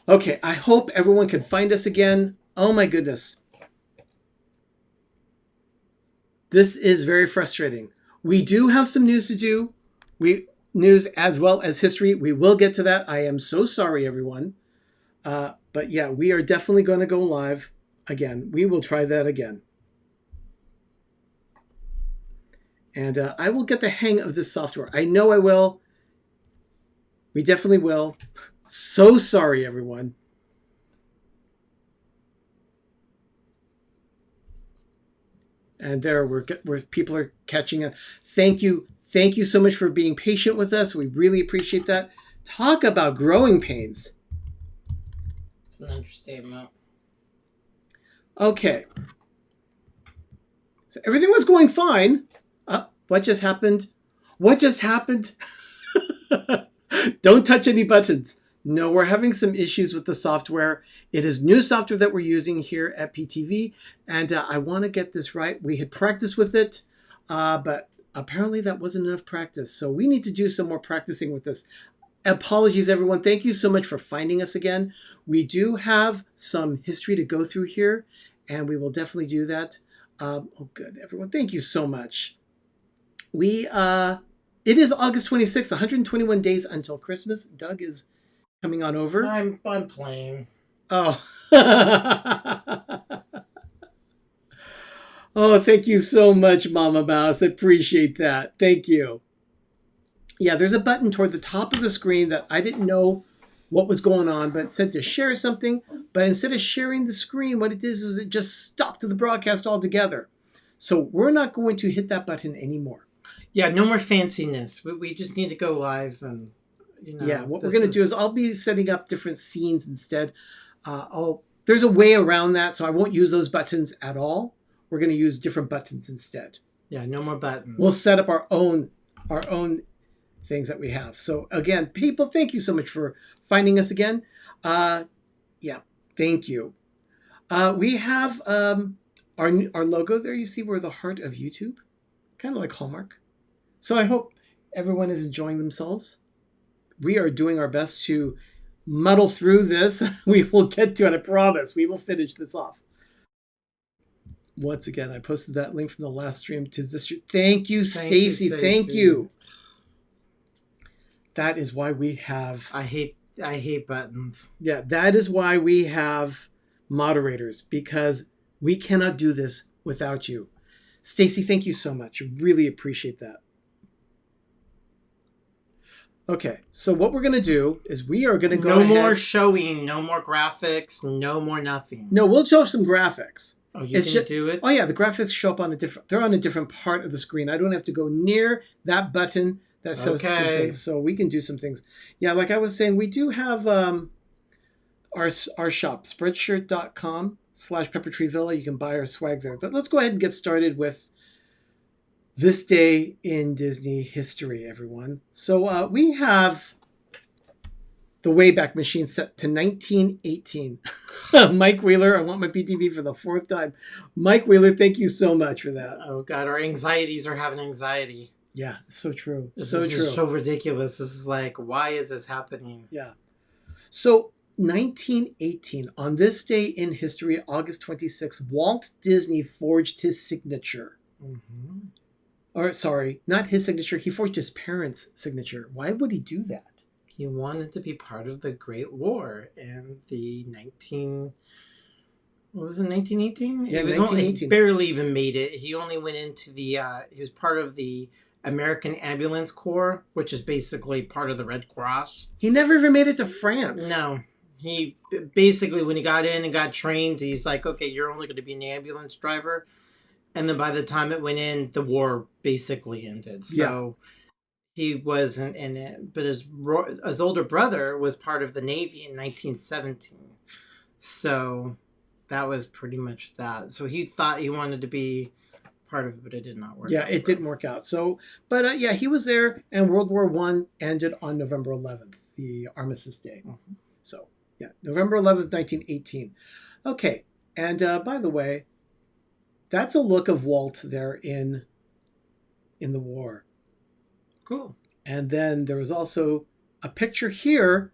Okay, I hope everyone can find us again. Oh my goodness. This is very frustrating. We do have some news to do. News as well as history. We will get to that. I am so sorry, everyone. But yeah, we are definitely going to go live again. We will try that again. And I will get the hang of this software. I know I will. We definitely will. So sorry, everyone. And there, we're people are catching up. Thank you. Thank you so much for being patient with us. We really appreciate that. Talk about growing pains. It's an understatement. Okay. So everything was going fine. What just happened? What just happened? Don't touch any buttons. No, we're having some issues with the software. It is new software that we're using here at PTV, and I want to get this right. We had practiced with it, but apparently that wasn't enough practice. So we need to do some more practicing with this. Apologies, everyone. Thank you so much for finding us again. We do have some history to go through here, and we will definitely do that. Oh, good, everyone. Thank you so much. It is August 26th, 121 days until Christmas. Doug is coming on over. I'm playing. Oh. Oh, thank you so much, Mama Mouse. I appreciate that. Thank you. Yeah, there's a button toward the top of the screen that I didn't know what was going on, but it said to share something. But instead of sharing the screen, what it did was it just stopped the broadcast altogether. So we're not going to hit that button anymore. Yeah, no more fanciness. We just need to go live and yeah, what we're going to do is I'll be setting up different scenes instead. There's a way around that, so I won't use those buttons at all. We're going to use different buttons instead. Yeah, no more buttons. We'll set up our own things that we have. So again, people, thank you so much for finding us again. Yeah, thank you. We have our logo there. You see, we're the heart of YouTube, kind of like Hallmark. So I hope everyone is enjoying themselves. We are doing our best to muddle through this. We will get to it. I promise. We will finish this off. Once again, I posted that link from the last stream to this stream. Thank you, Stacy. Thank you. That is why we have. I hate buttons. Yeah, that is why we have moderators, because we cannot do this without you. Stacy, thank you so much. Really appreciate that. Okay, so what we're going to do is we are going to go ahead. No more showing, no more graphics, no more nothing. No, we'll show some graphics. Oh, you can do it? Oh, yeah, the graphics show up on they're on a different part of the screen. I don't have to go near that button that says some things. So we can do some things. Yeah, like I was saying, we do have our shop, spreadshirt.com/peppertreevilla. You can buy our swag there. But let's go ahead and get started with this day in Disney history, everyone. So we have the Wayback Machine set to 1918. Mike Wheeler, I want my PTV for the fourth time. Mike Wheeler, thank you so much for that. Oh, God, our anxieties are having anxiety. Yeah, so true. This so is true. So ridiculous. This is like, why is this happening? Yeah. So 1918, on this day in history, August 26th, Walt Disney forged his signature. Mm-hmm. Or sorry, not his signature. He forged his parents' signature. Why would he do that? He wanted to be part of the Great War in the 1918? Yeah, 1918. He barely even made it. He only went into the, he was part of the American Ambulance Corps, which is basically part of the Red Cross. He never even made it to France. No. He basically, when he got in and got trained, he's like, okay, you're only going to be an ambulance driver. And then by the time it went in, the war basically ended. So he wasn't in it. But his older brother was part of the Navy in 1917. So that was pretty much that. So he thought he wanted to be part of it, but it did not work out. Yeah, it didn't work out. So, but yeah, he was there, and World War I ended on November 11th, the Armistice Day. Mm-hmm. So, yeah, November 11th, 1918. Okay, and by the way, that's a look of Walt there in the war. Cool. And then there was also a picture here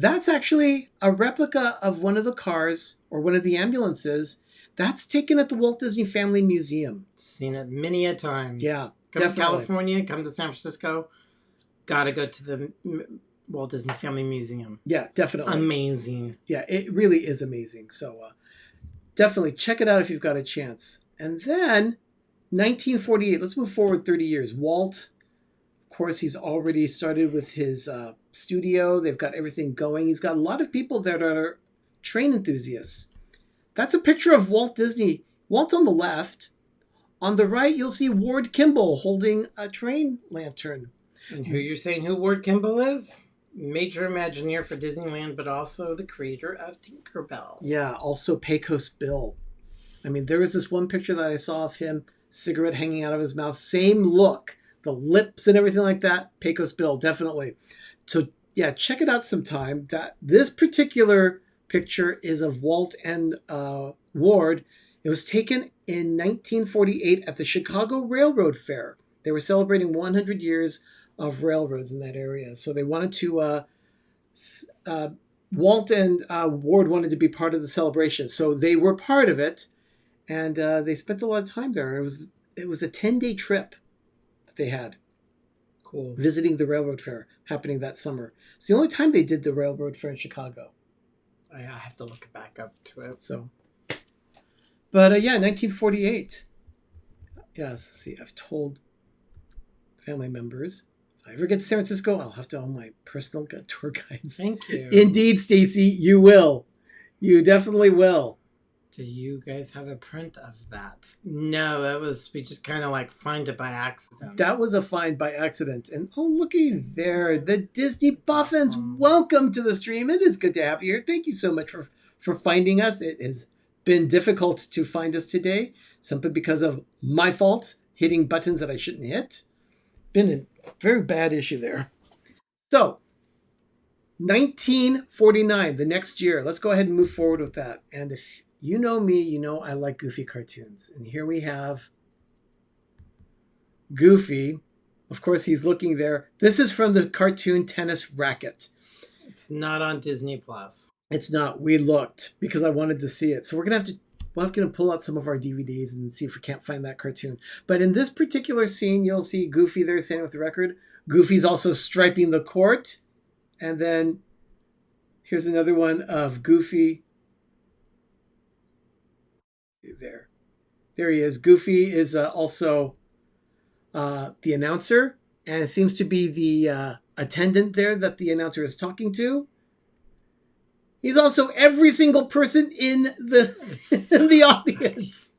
That's actually a replica of one of the cars or one of the ambulances that's taken at the Walt Disney Family Museum. Seen it many a times. Yeah, Come to definitely. California, come to San Francisco, gotta go to the Walt Disney Family Museum. Yeah, definitely. Amazing. Yeah, it really is amazing. So definitely check it out if you've got a chance. And then 1948, let's move forward 30 years. Walt, of course, he's already started with his studio. They've got everything going. He's got a lot of people that are train enthusiasts. That's a picture of Walt Disney. Walt's on the left. On the right, you'll see Ward Kimball holding a train lantern. And who you're saying who Ward Kimball is? Major Imagineer for Disneyland, but also the creator of Tinkerbell. Yeah, also Pecos Bill. I mean, there was this one picture that I saw of him, cigarette hanging out of his mouth. Same look, the lips and everything like that. Pecos Bill, definitely. So yeah, check it out sometime. That this particular picture is of Walt and Ward. It was taken in 1948 at the Chicago Railroad Fair. They were celebrating 100 years of railroads in that area, so they wanted to. Uh, Walt and Ward wanted to be part of the celebration, so they were part of it, and they spent a lot of time there. It was a 10-day trip that they had. Cool. Visiting the railroad fair happening that summer. It's the only time they did the railroad fair in Chicago. I have to look back up to it. So, but yeah, 1948. Yes, see, I've told family members if I ever get to San Francisco, I'll have to own my personal tour guides. Thank you. Indeed, Stacy, you will. You definitely will. Do you guys have a print of that? No, we just kind of like find it by accident. That was a find by accident. And oh, looky there, the Disney Buffins. Welcome to the stream. It is good to have you here. Thank you so much for finding us. It has been difficult to find us today, simply because of my fault, hitting buttons that I shouldn't hit. Been a very bad issue there. So, 1949, the next year. Let's go ahead and move forward with that. And if you know me, you know I like goofy cartoons. And here we have Goofy. Of course, he's looking there. This is from the cartoon Tennis Racket. It's not on Disney Plus. It's not. We looked because I wanted to see it. So we're going to pull out some of our DVDs and see if we can't find that cartoon. But in this particular scene, you'll see Goofy there standing with the record. Goofy's also striping the court. And then here's another one of Goofy. There he is. Goofy is also the announcer, and it seems to be the attendant there that the announcer is talking to. He's also every single person in the audience.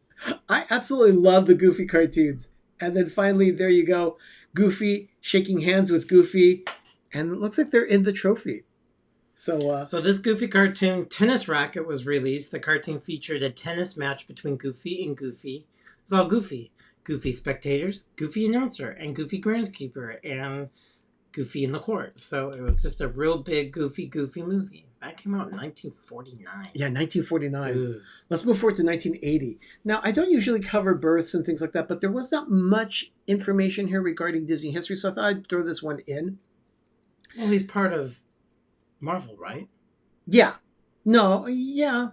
I absolutely love the Goofy cartoons. And then finally, there you go, Goofy shaking hands with Goofy, and it looks like they're in the trophy. So this Goofy cartoon, Tennis Racket, was released. The cartoon featured a tennis match between Goofy and Goofy. It was all Goofy. Goofy spectators, Goofy announcer, and Goofy groundskeeper, and Goofy in the court. So it was just a real big Goofy movie. That came out in 1949. Yeah, 1949. Ooh. Let's move forward to 1980. Now, I don't usually cover births and things like that, but there was not much information here regarding Disney history, so I thought I'd throw this one in. Well, he's part of Marvel, right? Yeah. No, yeah.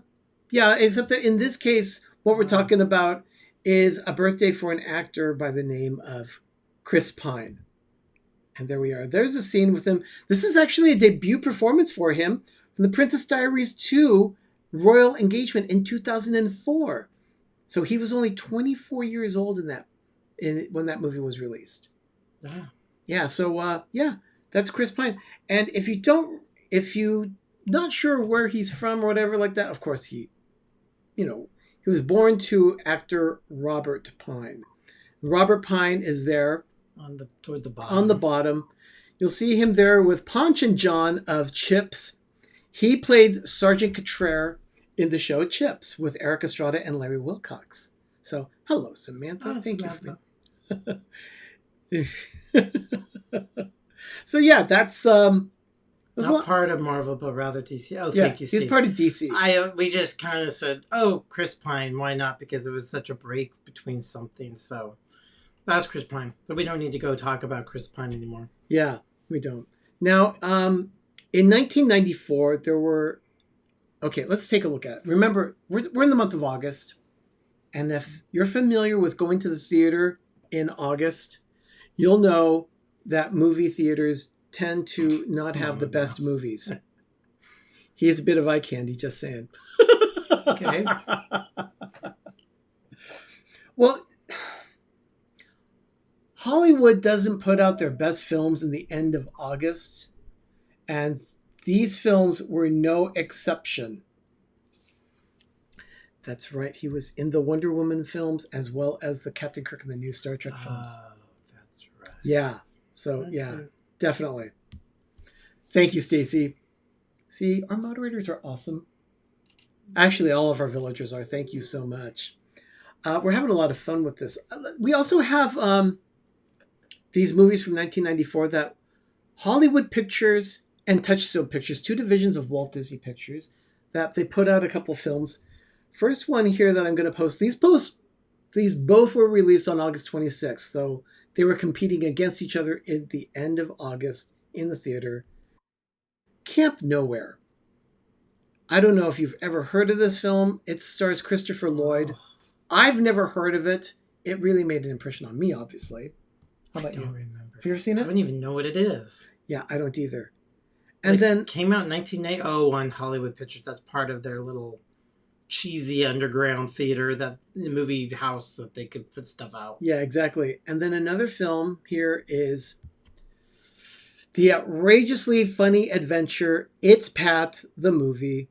Yeah, except that in this case, what we're talking about is a birthday for an actor by the name of Chris Pine. And there we are. There's a scene with him. This is actually a debut performance for him from The Princess Diaries 2 Royal Engagement in 2004. So he was only 24 years old when that movie was released. Yeah. Yeah, so that's Chris Pine. And if you're not sure where he's from or whatever like that, of course he was born to actor Robert Pine. Robert Pine is there toward the bottom. On the bottom. You'll see him there with Ponch and John of Chips. He played Sergeant Cottrell in the show Chips with Eric Estrada and Larry Wilcox. So, hello, Samantha. Thank you. So, yeah, that's... not part of Marvel, but rather DC. Oh, yeah, thank you, Steve. He's part of DC. We just kind of said, oh, Chris Pine, why not? Because it was such a break between something. So that's Chris Pine. So we don't need to go talk about Chris Pine anymore. Yeah, we don't. Now, In 1994, there were, okay, let's take a look at it. Remember, we're in the month of August. And if you're familiar with going to the theater in August, you'll know that movie theaters tend to not have the best movies. He's a bit of eye candy, just saying. Okay. Well, Hollywood doesn't put out their best films in the end of August, and these films were no exception. That's right. He was in the Wonder Woman films as well as the Captain Kirk and the new Star Trek films. Oh, that's right. Yeah. So, Okay. yeah, definitely. Thank you, Stacy. See, our moderators are awesome. Actually, all of our villagers are. Thank you so much. We're having a lot of fun with this. We also have these movies from 1994 that Hollywood Pictures and Touchstone Pictures, two divisions of Walt Disney Pictures, that they put out a couple films. First one here that I'm going to post. These both were released on August 26th, though they were competing against each other at the end of August in the theater. Camp Nowhere. I don't know if you've ever heard of this film. It stars Christopher Lloyd. Oh, I've never heard of it. It really made an impression on me, obviously. How about I don't you? remember. Have you ever seen I it? don't even know what it is. Yeah, I don't either. And then came out in 1980 on Hollywood Pictures. That's part of their little cheesy underground theater, that the movie house that they could put stuff out. yeah, exactly. And then another film here is the outrageously funny adventure It's Pat the movie.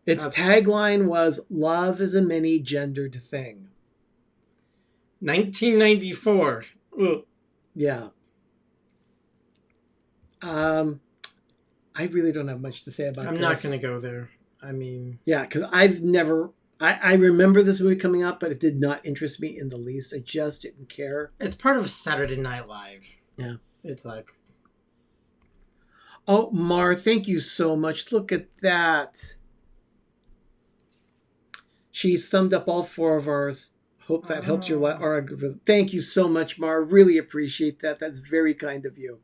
Its tagline was "Love is a many-gendered thing." 1994. Ugh. Yeah. I really don't have much to say about this. I'm not going to go there. I mean, yeah, because I've never. I remember this movie coming up, but it did not interest me in the least. I just didn't care. it's part of Saturday Night Live. Yeah. It's like, Oh, Mar, thank you so much. Look at that. She's thumbed up all four of ours. Hope that helps your algorithm. Thank you so much, Mar. Really appreciate that. That's very kind of you.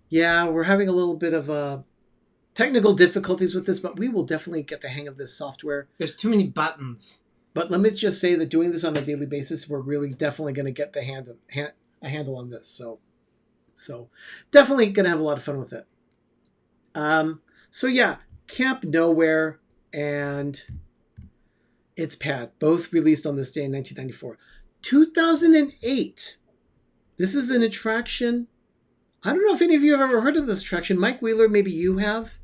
Yeah, we're having a little bit of technical difficulties with this, but we will definitely get the hang of this software. there's too many buttons. But let me just say that doing this on a daily basis, we're really definitely going to get the a handle on this. So definitely going to have a lot of fun with it. So yeah, Camp Nowhere and It's Pat, both released on this day in 1994. 2008. This is an attraction. I don't know if any of you have ever heard of this attraction. Mike Wheeler, maybe you have.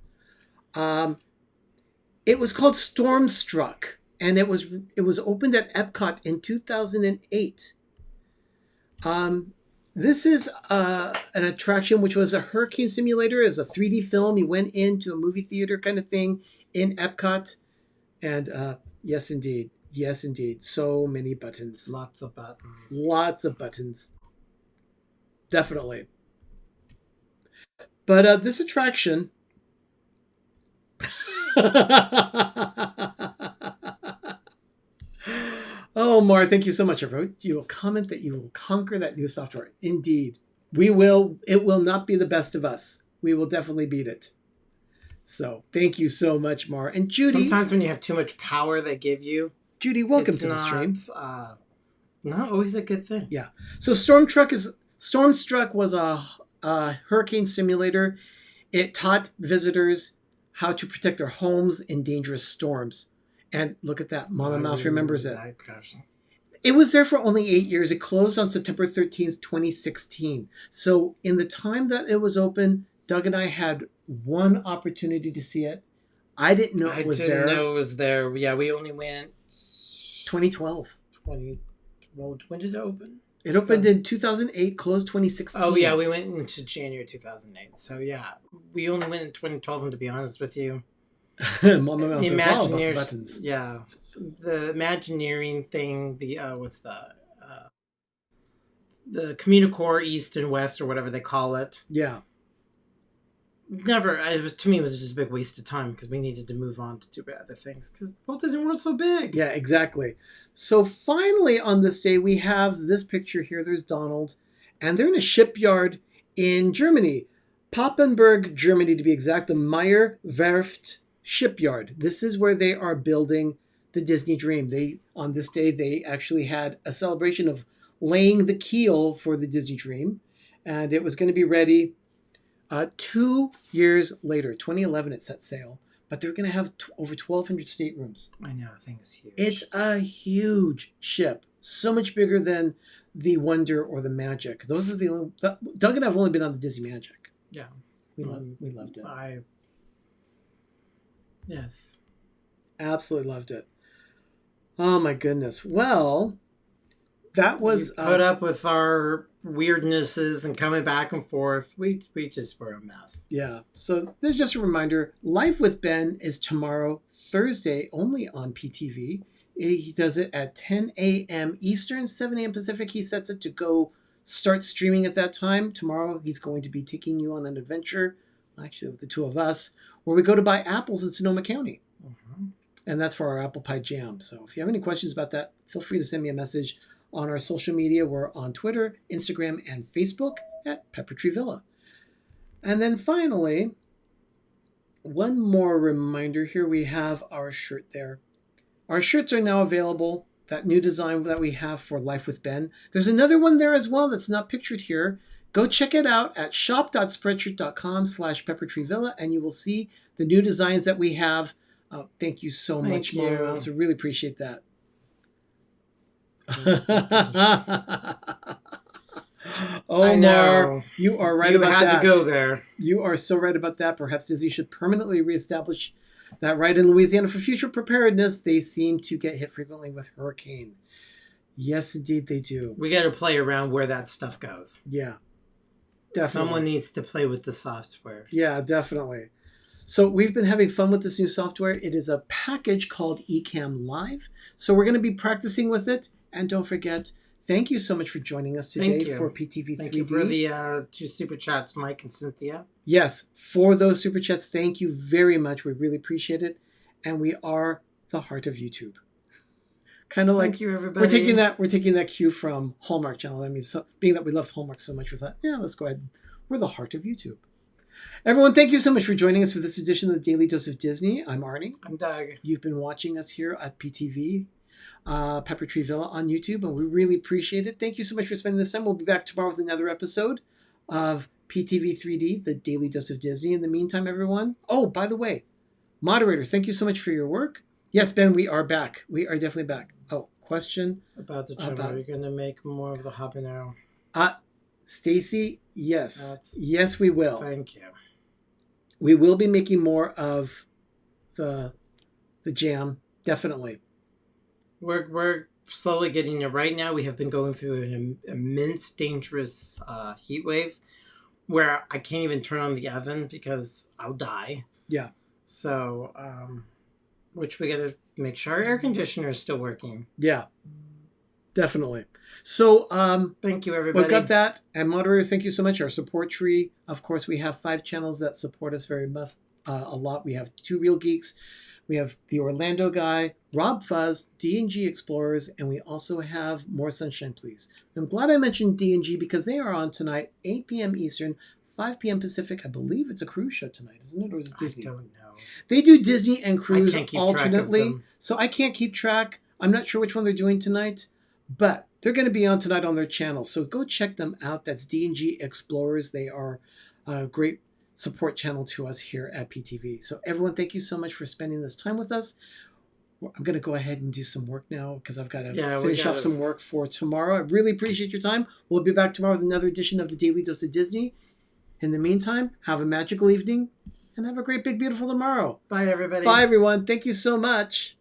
It was called Stormstruck, and it was opened at Epcot in 2008. This is an attraction which was a hurricane simulator. It was a 3D film. You went into a movie theater kind of thing in Epcot. And yes, indeed. Yes, indeed. So many buttons. Lots of buttons. Lots of buttons. Definitely. But this attraction... Oh, Mar, thank you so much. I wrote you a comment that you will conquer that new software. Indeed. We will. It will not be the best of us. We will definitely beat it. So thank you so much, Mar. And Judy. Sometimes when you have too much power they give you, Judy, welcome to the stream. Not always a good thing. Yeah. So Stormstruck was a hurricane simulator. It taught visitors how to protect their homes in dangerous storms. And look at that. Mama Mouse remembers it. It was there for only 8 years. It closed on September 13th, 2016. So in the time that it was open, Doug and I had one opportunity to see it. I didn't know it was there. I didn't know it was there. Yeah, we only went 2012. Well, when did it open? It opened in 2008, closed 2016. Oh, yeah, we went into January 2008. So, yeah, we only went in 2012, and to be honest with you, Mama Mouse is all about the buttons. Yeah, the Imagineering thing, what's the Communicore East and West or whatever they call it. Yeah. To me, it was just a big waste of time because we needed to move on to do other things because Walt Disney World's so big. Yeah, exactly. So finally on this day, we have this picture here. There's Donald, and they're in a shipyard in Germany. Papenburg, Germany, to be exact, the Meyer Werft shipyard. This is where they are building the Disney Dream. They on this day they actually had a celebration of laying the keel for the Disney Dream, and it was going to be ready 2 years later, 2011. It set sail, but they're going to have over 1,200 staterooms. I know, I think it's huge. It's a huge ship, so much bigger than the Wonder or the Magic. Those are the only. Doug and I have only been on the Disney Magic. Yeah, we loved it. Yes, absolutely loved it. Oh my goodness. Well, that was you put up with our weirdnesses and coming back and forth. We just were a mess. Yeah. So there's just a reminder. Live with Ben is tomorrow, Thursday, only on PTV. He does it at 10 a.m. Eastern, 7 a.m. Pacific. He sets it to go start streaming at that time. Tomorrow, he's going to be taking you on an adventure, actually with the two of us, where we go to buy apples in Sonoma County. Mm-hmm. And that's for our apple pie jam. So if you have any questions about that, feel free to send me a message on our social media. We're on Twitter, Instagram, and Facebook at Pepper Tree Villa. And then finally, one more reminder here. We have our shirt there. Our shirts are now available. That new design that we have for Life with Ben. There's another one there as well that's not pictured here. Go check it out at shop.spreadshirt.com/peppertreevilla, and you will see the new designs that we have. Thank you so much, Mara. I really appreciate that. Oh, Mar, you are right about that. You had to go there. You are so right about that. Perhaps Disney should permanently reestablish that right in Louisiana for future preparedness. They seem to get hit frequently with hurricane. Yes, indeed they do. We got to play around where that stuff goes. Yeah, definitely. Someone needs to play with the software. Yeah, definitely. So we've been having fun with this new software. It is a package called Ecamm Live. So we're going to be practicing with it. And don't forget, thank you so much for joining us today for PTV3D. Thank you for the 2 super chats, Mike and Cynthia. Yes, for those super chats, thank you very much. We really appreciate it. And we are the heart of YouTube. Kind of like thank you, everybody. We're taking that cue from Hallmark Channel. I mean, being that we love Hallmark so much, we thought, yeah, let's go ahead. We're the heart of YouTube. Everyone, thank you so much for joining us for this edition of the Daily Dose of Disney. I'm Arnie. I'm Doug. You've been watching us here at PTV, Pepper Tree Villa on YouTube, and we really appreciate it. Thank you so much for spending this time. We'll be back tomorrow with another episode of PTV3D, the Daily Dose of Disney. In the meantime, everyone. Oh, by the way, moderators, thank you so much for your work. Yes, Ben, we are back. We are definitely back. Oh, question about the channel. Are you going to make more of the habanero? Stacy, yes. Yes, we will. Thank you. We will be making more of the jam, definitely. We're slowly getting there. Right now, we have been going through an immense, dangerous heat wave where I can't even turn on the oven because I'll die. Yeah. So, which we got to make sure our air conditioner is still working. Yeah. Definitely. So, thank you, everybody. We've got that. And moderators, thank you so much. Our support tree, of course, we have 5 channels that support us very much, a lot. We have 2 Real Geeks. We have the Orlando Guy, Rob Fuzz, D&G Explorers, and we also have More Sunshine, Please. I'm glad I mentioned D&G because they are on tonight, 8 p.m. Eastern, 5 p.m. Pacific. I believe it's a cruise show tonight, isn't it? Or is it Disney? I don't know. They do Disney and cruise alternately, so I can't keep track. I'm not sure which one they're doing tonight, but they're going to be on tonight on their channel. So go check them out. That's D&G Explorers. They are a great support channel to us here at PTV. So everyone, thank you so much for spending this time with us. I'm going to go ahead and do some work now because I've got to finish off some work for tomorrow. I really appreciate your time. We'll be back tomorrow with another edition of the Daily Dose of Disney. In the meantime, have a magical evening and have a great, big, beautiful tomorrow. Bye, everybody. Bye, everyone. Thank you so much.